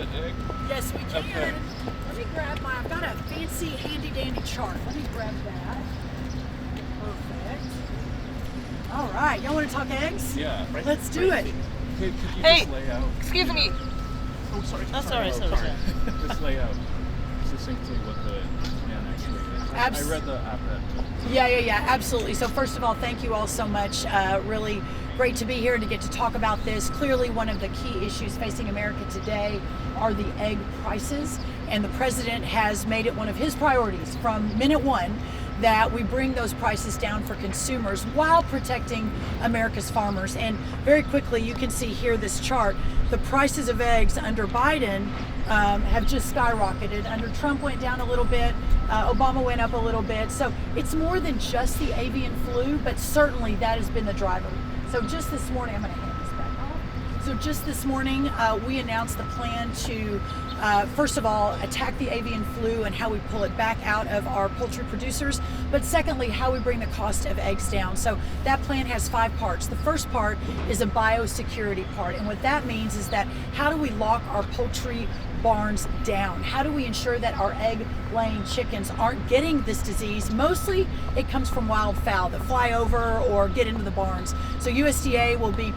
the egg? Yes, we can. Okay. Let me grab I've got a fancy handy dandy chart. Let me grab that. Perfect. All right, y'all want to talk eggs? Yeah. Right. Let's do it. Could you Hey, just lay out? excuse me. Oh, sorry. Sorry. Just lay out succinctly what the plan actually is. I read the op-ed. Yeah, absolutely. So first of all, thank you all so much. Really great to be here and to get to talk about this. Clearly, one of the key issues facing America today are the egg prices, and the president has made it one of his priorities from minute one that we bring those prices down for consumers while protecting America's farmers. And very quickly, you can see here this chart, the prices of eggs under Biden have just skyrocketed. Under Trump went down a little bit, Obama went up a little bit. So it's more than just the avian flu, but certainly that has been the driver. So just this morning, I'm gonna hand this back off. So just this morning, we announced the plan to, first of all, attack the avian flu and how we pull it back out of our poultry producers, but secondly, how we bring the cost of eggs down. So that plan has 5 parts. The first part is a biosecurity part, and what that means is that how do we lock our poultry barns down? How do we ensure that our egg-laying chickens aren't getting this disease? Mostly it comes from wild fowl that fly over or get into the barns. So USDA will be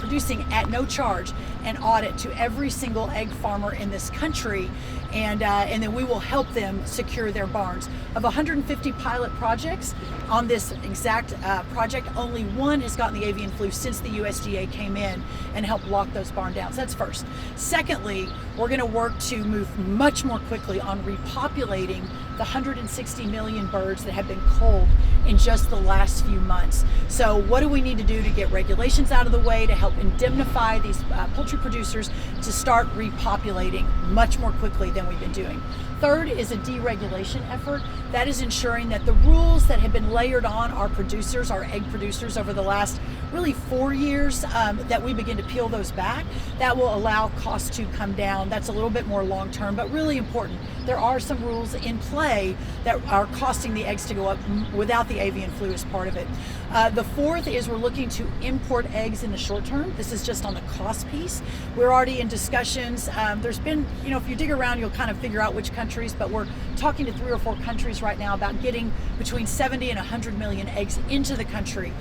producing at no charge an audit to every single egg farmer in this country, and then we will help them secure their barns. Of 150 pilot projects on this exact project, only 1 has gotten the avian flu since the USDA came in and helped lock those barn down. So that's first. Secondly, we're going to work to move much more quickly on repopulating the 160 million birds that have been culled in just the last few months. So what do we need to do to get regulations out of the way to help indemnify these poultry producers to start repopulating much more quickly than we've been doing? Third is a deregulation effort. That is ensuring that the rules that have been layered on our producers, our egg producers, over the last really 4 years, that we begin to peel those back. That will allow costs to come down. That's a little bit more long term, but really important. There are some rules in play that are costing the eggs to go up without the avian flu as part of it. The fourth is we're looking to import eggs in the short term. This is just on the cost piece. We're already in discussions. There's been, if you dig around, you'll kind of figure out which countries, but we're talking to 3 or 4 countries right now about getting between 70 and 100 million eggs into the country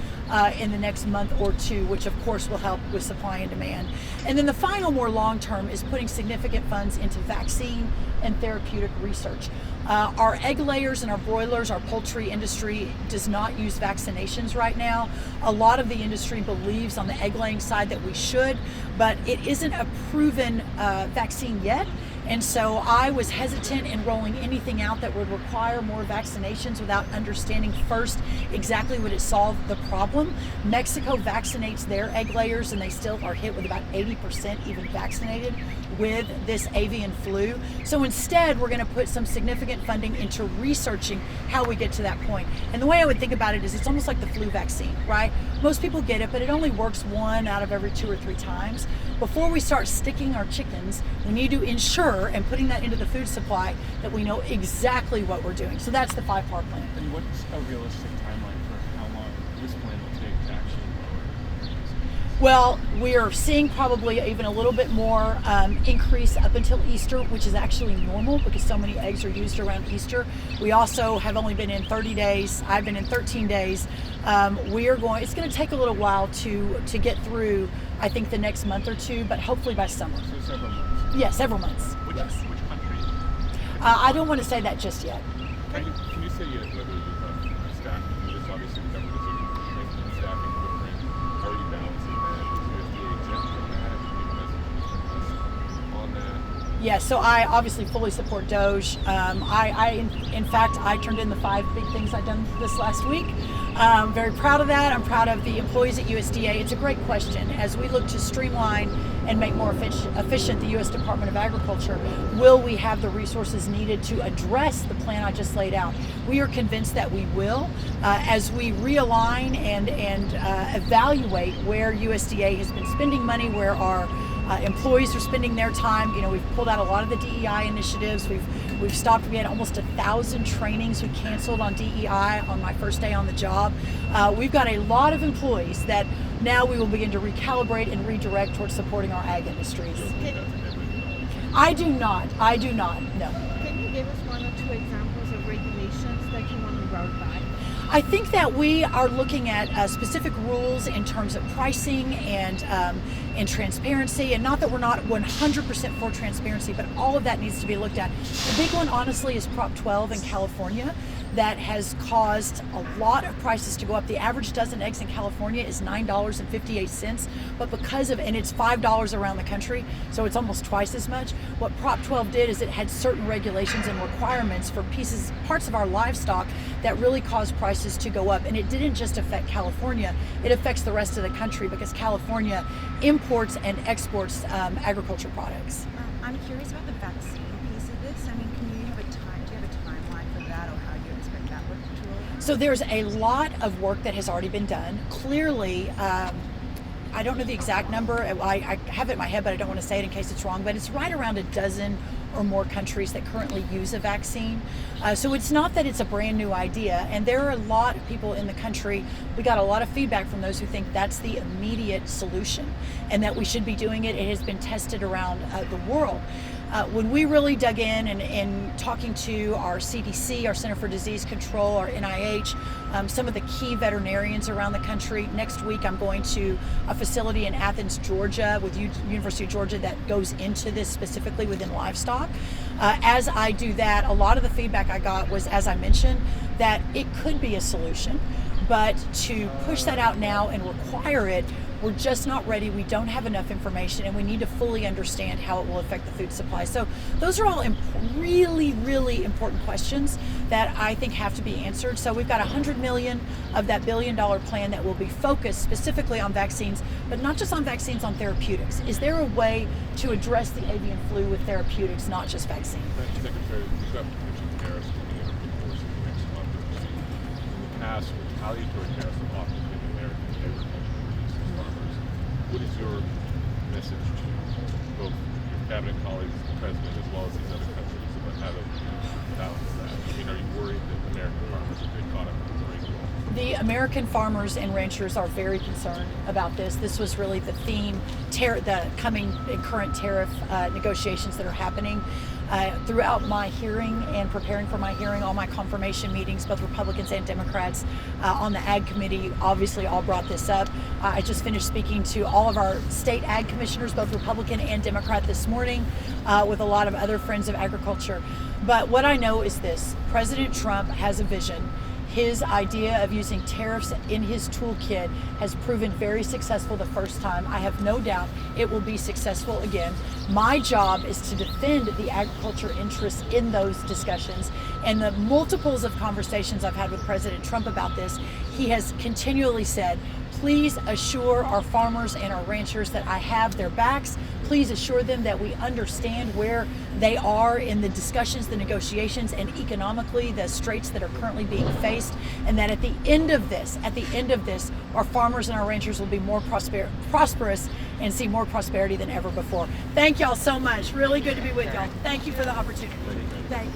in the next month or 2, which of course will help with supply and demand. And then the final, more long term, is putting significant funds into vaccine and therapeutic research. Our egg layers and our broilers, our poultry industry does not use vaccinations right now. A lot of the industry believes on the egg laying side that we should, but it isn't a proven vaccine yet. And so I was hesitant in rolling anything out that would require more vaccinations without understanding first exactly would it solve the problem. Mexico vaccinates their egg layers and they still are hit with about 80% even vaccinated with this avian flu. So instead, we're going to put some significant funding into researching how we get to that point. And the way I would think about it is it's almost like the flu vaccine, right? Most people get it, but it only works 1 out of every 2 or 3 times. Before we start sticking our chickens, we need to ensure, and putting that into the food supply, that we know exactly what we're doing. So that's the 5-part plan. And what's a realistic timeline for how long this plan will take to actually lower? Well, we are seeing probably even a little bit more increase up until Easter, which is actually normal because so many eggs are used around Easter. We also have only been in 30 days. I've been in 13 days. It's going to take a little while to get through, I think, the next month or 2, but hopefully by summer. So several months? Yeah, several months. Which yes. country? I don't want to say that just yet. Can you say you have staffing? This obviously the government decision making staffing footprint already balancing that. USDA exemption that on that. Yeah, so I obviously fully support Doge. In fact, I turned in the 5 big things I've done this last week. I'm very proud of that. I'm proud of the employees at USDA. It's a great question. As we look to streamline and make more efficient the U.S. Department of Agriculture, will we have the resources needed to address the plan I just laid out? We are convinced that we will. As we realign and evaluate where USDA has been spending money, where our employees are spending their time. We've pulled out a lot of the DEI initiatives. We've stopped. We had almost 1,000 trainings we canceled on DEI on my first day on the job. We've got a lot of employees that now we will begin to recalibrate and redirect towards supporting our ag industries. I do not, no. Can you give us one or two examples of regulations that you want to roll back? I think that we are looking at specific rules in terms of pricing and transparency, and not that we're not 100% for transparency, but all of that needs to be looked at. The big one, honestly, is Prop 12 in California. That has caused a lot of prices to go up. The average dozen eggs in California is $9.58, but because of, and it's $5 around the country, so it's almost twice as much. What Prop 12 did is it had certain regulations and requirements for parts of our livestock that really caused prices to go up. And it didn't just affect California, it affects the rest of the country because California imports and exports agriculture products. I'm curious about the vaccine piece of this. I mean, do you have a timeline for that, or how you expect that work to roll out? So there's a lot of work that has already been done. Clearly, I don't know the exact number. I have it in my head, but I don't want to say it in case it's wrong. But it's right around a dozen or more countries that currently use a vaccine. So it's not that it's a brand new idea. And there are a lot of people in the country, we got a lot of feedback from those who think that's the immediate solution and that we should be doing it. It has been tested around the world. When we really dug in and talking to our CDC, our Center for Disease Control, our NIH, some of the key veterinarians around the country. Next week, I'm going to a facility in Athens, Georgia, with University of Georgia that goes into this specifically within livestock. As I do that, a lot of the feedback I got was, as I mentioned, that it could be a solution, but to push that out now and require it, we're just not ready. We don't have enough information, and we need to fully understand how it will affect the food supply. So those are all really, really important questions that I think have to be answered. So we've got $100 million of that $1 billion plan that will be focused specifically on vaccines, but not just on vaccines, on therapeutics. Is there a way to address the avian flu with therapeutics, not just vaccine? Thank you, Secretary. We've got potential tariffs coming in over the course of the next month or two. In the past, retaliatory tariffs have often been American agriculture producers, farmers. What is your message to both your cabinet colleagues, the president, as well as these other countries about how to balance that? I mean, are you worried that American farmers will get caught up in this rate? The American farmers and ranchers are very concerned about this. This was really the theme, the coming and current tariff negotiations that are happening. Throughout my hearing and preparing for my hearing, all my confirmation meetings, both Republicans and Democrats on the Ag Committee obviously all brought this up. I just finished speaking to all of our state ag commissioners, both Republican and Democrat, this morning with a lot of other friends of agriculture. But what I know is this: President Trump has a vision. His idea of using tariffs in his toolkit has proven very successful the first time. I have no doubt it will be successful again. My job is to defend the agriculture interests in those discussions. And the multiples of conversations I've had with President Trump about this, he has continually said, please assure our farmers and our ranchers that I have their backs. Please assure them that we understand where they are in the discussions, the negotiations, and economically the straits that are currently being faced, and that at the end of this, our farmers and our ranchers will be more prosperous and see more prosperity than ever before. Thank y'all so much. Really good to be with y'all. Thank you for the opportunity. Thanks.